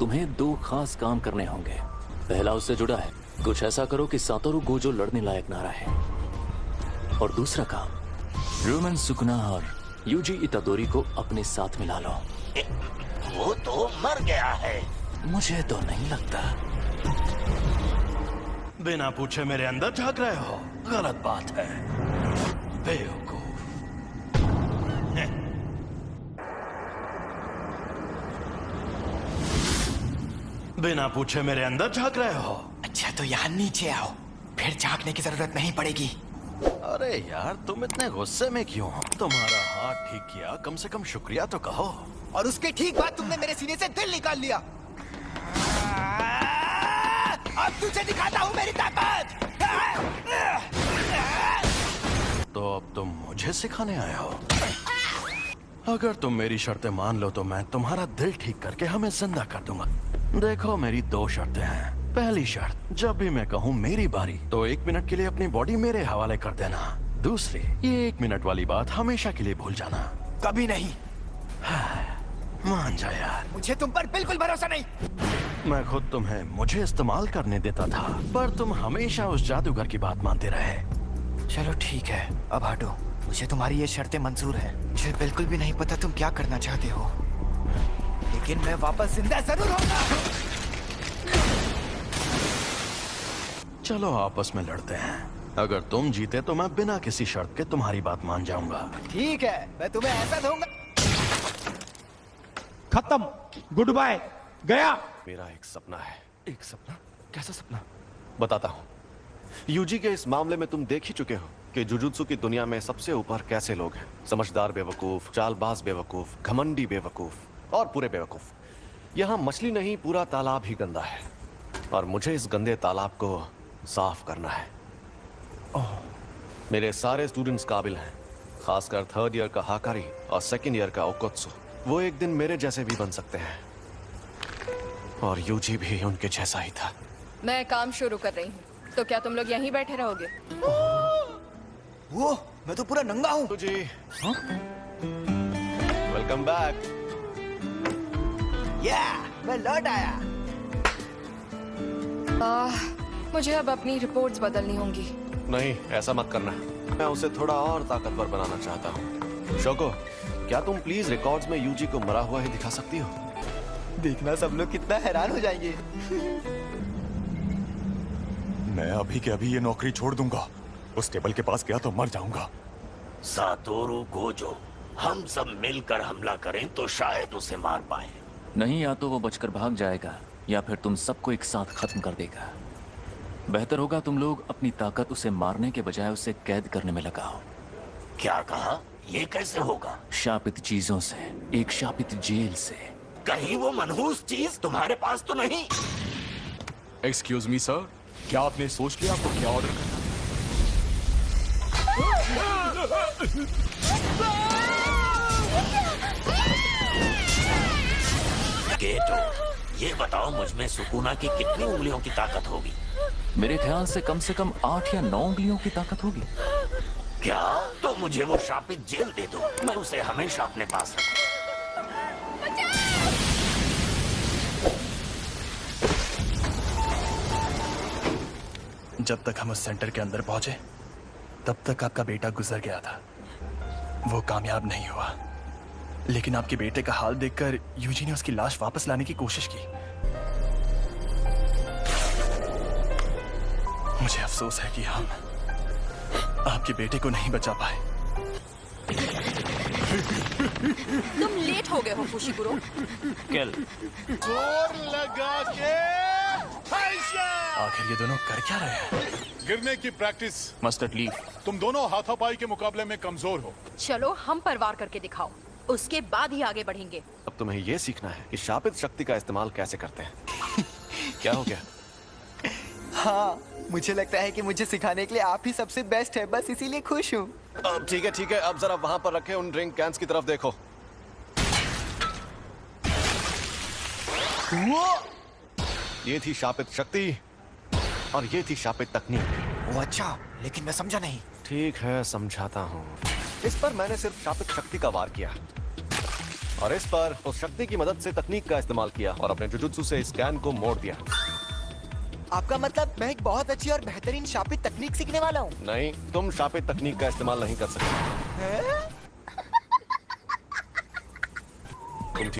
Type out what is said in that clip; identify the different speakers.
Speaker 1: तुम्हें दो खास काम करने होंगे। पहला उससे जुड़ा है, कुछ ऐसा करो कि सातोरु गोजो लड़ने लायक ना रहे। और दूसरा काम, रोमन सुकुना और यूजी इतादोरी को अपने साथ मिला लो।
Speaker 2: वो तो मर गया है।
Speaker 1: मुझे तो नहीं लगता।
Speaker 2: बिना पूछे मेरे अंदर झांक रहे हो, गलत बात है, बेवकूफ। बिना पूछे मेरे अंदर झांक रहे हो।
Speaker 3: अच्छा तो यहाँ नीचे आओ, फिर झांकने की जरूरत नहीं पड़ेगी।
Speaker 2: अरे यार तुम इतने गुस्से में क्यों हो? तुम्हारा हाथ ठीक किया, कम से कम शुक्रिया तो कहो।
Speaker 3: और उसके ठीक बाद तुमने मेरे सीने से दिल निकाल लिया। अब तुझे दिखाता हूँ मेरी ताकत।
Speaker 2: तो अब तुम मुझे सिखाने आए हो? अगर तुम मेरी शर्तें मान लो तो मैं तुम्हारा दिल ठीक करके हमें जिंदा कर दूंगा। देखो मेरी दो शर्तें हैं। पहली शर्त, जब भी मैं कहूँ मेरी बारी तो 1 मिनट के लिए अपनी बॉडी मेरे हवाले कर देना। दूसरी, ये 1 मिनट वाली बात हमेशा के लिए भूल जाना।
Speaker 3: कभी नहीं।
Speaker 2: मान जा यार।
Speaker 3: मुझे तुम पर बिल्कुल भरोसा नहीं।
Speaker 2: मैं खुद तुम्हें मुझे इस्तेमाल करने देता था, पर तुम हमेशा उस जादूगर की बात मानते रहे।
Speaker 3: चलो ठीक है, अब हटो। मुझे तुम्हारी ये शर्तें मंजूर है। मुझे बिल्कुल भी नहीं पता तुम क्या करना चाहते हो, लेकिन मैं वापस जिंदा जरूर होगा।
Speaker 2: चलो आपस में लड़ते हैं। अगर तुम जीते तो मैं बिना किसी शर्त के तुम्हारी बात मान जाऊंगा।
Speaker 3: ठीक है, मैं तुम्हें ऐसा दूंगा।
Speaker 4: खत्म, गुड बाय, गया।
Speaker 5: मेरा एक सपना है। एक सपना? कैसा सपना? बताता हूँ। यूजी के इस मामले में तुम देख ही चुके हो कि जुजुत्सु की दुनिया में सबसे ऊपर कैसे लोग हैं। समझदार बेवकूफ, चालबाज बेवकूफ, घमंडी बेवकूफ और पूरे बेवकूफ। यहाँ मछली नहीं, पूरा तालाब ही गंदा है और मुझे इस गंदे तालाब को साफ करना है। मेरे सारे स्टूडेंट्स काबिल हैं, खासकर 3rd ईयर का हाकारी और 2nd ईयर का ओकोत्सु। वो एक दिन मेरे जैसे भी बन सकते हैं और यूजी भी उनके जैसा ही था।
Speaker 6: मैं काम शुरू कर रही हूँ, तो क्या तुम लोग यहीं बैठे रहोगे?
Speaker 3: वो मैं तो पूरा नंगा हूँ।
Speaker 5: जी वेलकम बैक।
Speaker 3: मैं लौट आया।
Speaker 6: मुझे अब अपनी रिपोर्ट्स बदलनी होंगी।
Speaker 5: नहीं, ऐसा मत करना। मैं उसे थोड़ा और ताकतवर बनाना चाहता हूँ। शोको, क्या तुम प्लीज रिकॉर्ड्स में यूजी को मरा हुआ ही दिखा सकती हो?
Speaker 3: देखना सब लोग कितना हैरान हो जाएंगे।
Speaker 7: मैं अभी के अभी ये नौकरी छोड़ दूंगा। उस टेबल के पास गया तो मर जाऊंगा।
Speaker 2: सातोरु गोजो, हम सब मिलकर हमला करें तो शायद उसे मार पाए।
Speaker 1: नहीं, या तो वो बचकर भाग जाएगा या फिर तुम सबको एक साथ खत्म कर देगा। बेहतर होगा तुम लोग अपनी ताकत उसे मारने के बजाय उसे कैद करने में लगाओ।
Speaker 2: क्या कहा? ये कैसे होगा?
Speaker 1: शापित चीजों से, एक शापित जेल से।
Speaker 2: कहीं वो मनहूस चीज तुम्हारे पास तो नहीं?
Speaker 7: एक्सक्यूज मी सर, क्या आपने सोच लिया आपको क्या ऑर्डर करना?
Speaker 2: गेटो, ये बताओ मुझ में सुकुना की कितनी उंगलियों की ताकत होगी?
Speaker 1: मेरे ख्याल से कम 8 या 9 उंगलियों की ताकत होगी।
Speaker 2: क्या? तो मुझे वो शापित जेल दे दो, मैं उसे हमेशा अपने पास रखूं।
Speaker 8: जब तक हम उस सेंटर के अंदर पहुंचे तब तक आपका बेटा गुजर गया था। वो कामयाब नहीं हुआ, लेकिन आपके बेटे का हाल देखकर यूजी ने उसकी लाश वापस लाने की कोशिश की। मुझे अफसोस है कि हम आपके बेटे को नहीं बचा पाए।
Speaker 6: तुम लेट हो गए हो फुशिकुरो।
Speaker 1: किल।
Speaker 7: जोर लगा के
Speaker 8: आखिर ये दोनों कर क्या रहे हैं?
Speaker 7: गिरने की प्रैक्टिस।
Speaker 1: Mustard leaf.
Speaker 7: तुम दोनों हाथापाई के मुकाबले में कमजोर हो।
Speaker 6: चलो हम पर वार करके दिखाओ, उसके बाद ही आगे बढ़ेंगे।
Speaker 5: अब तुम्हें यह सीखना है कि शापित शक्ति का इस्तेमाल कैसे करते हैं। क्या हो गया?
Speaker 3: हाँ, मुझे लगता है कि मुझे सिखाने के लिए आप ही सबसे बेस्ट है, बस इसीलिए खुश हूँ।
Speaker 5: ठीक है, अब जरा वहां पर रखे उन ड्रिंक कैंस की तरफ देखो। ये थी शापित शक्ति और ये थी शापित तकनीक।
Speaker 3: वो अच्छा, लेकिन मैं समझा नहीं।
Speaker 5: ठीक है, समझाता हूँ। इस पर मैंने सिर्फ शापित शक्ति का वार किया और इस पर उस शक्ति की मदद से तकनीक का इस्तेमाल किया और अपने जुजुत्सु से इस कैन को मोड़ दिया।
Speaker 3: आपका मतलब मैं एक बहुत अच्छी और बेहतरीन शापित तकनीक सीखने वाला हूँ?
Speaker 5: नहीं, तुम शापित तकनीक का इस्तेमाल नहीं कर सकते।
Speaker 3: हैं?